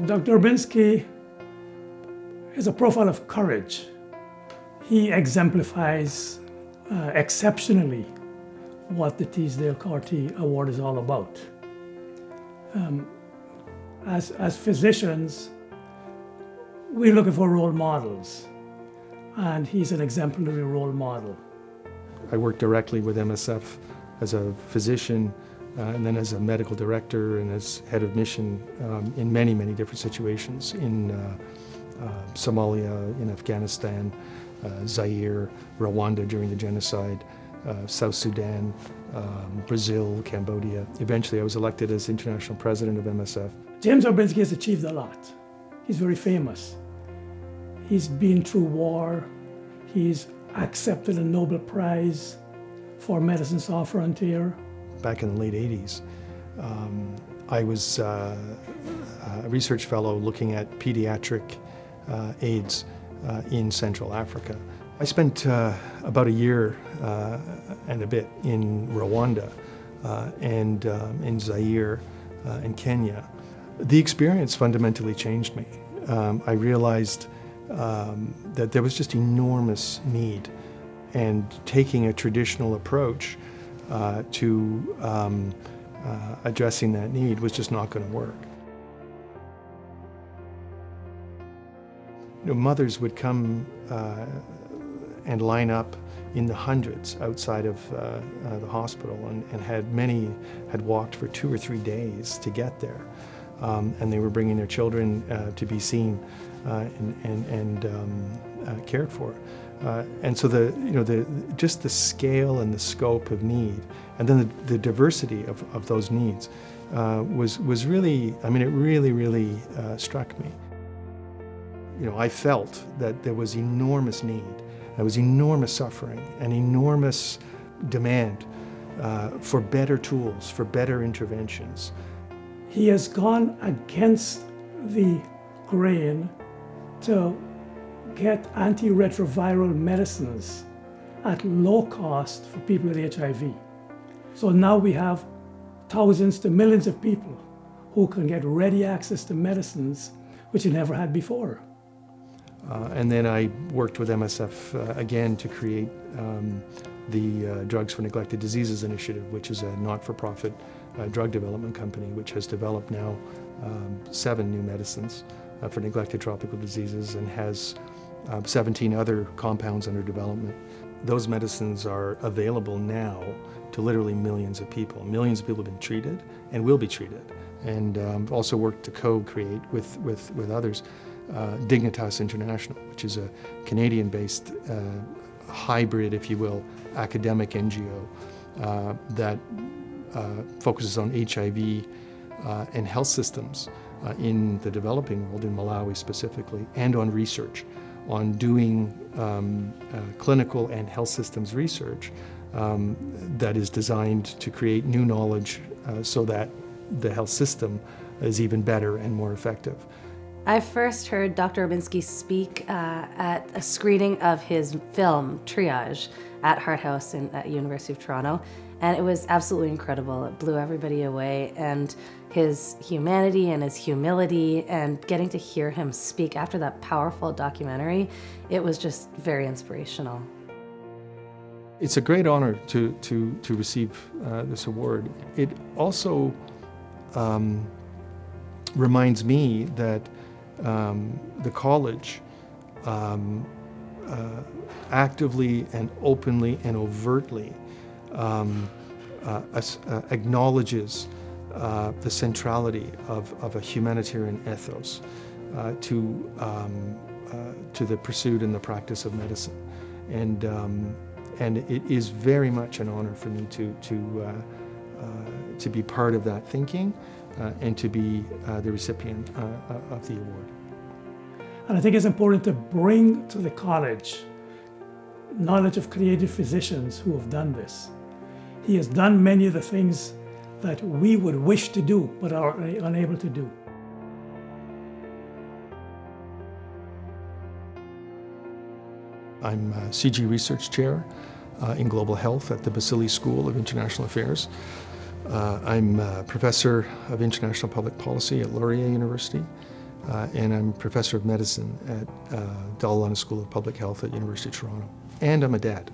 Dr. Orbinski is a profile of courage. He exemplifies exceptionally what the Teasdale-Corti Award is all about. As physicians, we're looking for role models, and he's an exemplary role model. I worked directly with MSF as a physician, and then as a medical director and as head of mission in many, many different situations in Somalia, in Afghanistan, Zaire, Rwanda during the genocide, South Sudan, Brazil, Cambodia. Eventually I was elected as international president of MSF. James Orbinski has achieved a lot. He's very famous. He's been through war. He's accepted a Nobel Prize for Medicine Sans Frontières. Back in the late 80s, I was a research fellow looking at pediatric AIDS in Central Africa. I spent about a year and a bit in Rwanda and in Zaire and Kenya. The experience fundamentally changed me. I realized that there was just enormous need, and taking a traditional approach to addressing that need was just not going to work. You know, mothers would come and line up in the hundreds outside of the hospital, and many had walked for 2 or 3 days to get there. And they were bringing their children to be seen and cared for. And so just the scale and the scope of need, and then the diversity of those needs was really, I mean, it really struck me. You know, I felt that there was enormous need, there was enormous suffering, and enormous demand for better tools, for better interventions. He has gone against the grain to get antiretroviral medicines at low cost for people with HIV. So now we have thousands to millions of people who can get ready access to medicines which they never had before. And then I worked with MSF again to create the Drugs for Neglected Diseases Initiative, which is a not-for-profit drug development company which has developed now 7 new medicines for neglected tropical diseases and has 17 other compounds under development. Those medicines are available now to literally millions of people. Millions of people have been treated and will be treated. And also worked to co-create with others Dignitas International, which is a Canadian-based hybrid, if you will, academic NGO that focuses on HIV and health systems in the developing world, in Malawi specifically, and on research, on doing clinical and health systems research that is designed to create new knowledge so that the health system is even better and more effective. I first heard Dr. Orbinski speak at a screening of his film, Triage, at Hart House at University of Toronto, and it was absolutely incredible. It blew everybody away, and his humanity and his humility, and getting to hear him speak after that powerful documentary, it was just very inspirational. It's a great honor to receive this award. It also reminds me that the college actively and openly and overtly acknowledges the centrality of a humanitarian ethos to the pursuit and the practice of medicine, and it is very much an honor for me to be part of that thinking and to be the recipient of the award. And I think it's important to bring to the college knowledge of creative physicians who have done this. He has done many of the things that we would wish to do but are unable to do. I'm CG Research Chair in Global Health at the Basili School of International Affairs. I'm a Professor of International Public Policy at Laurier University. and I'm professor of medicine at Dalhousie School of Public Health at University of Toronto. And I'm a dad.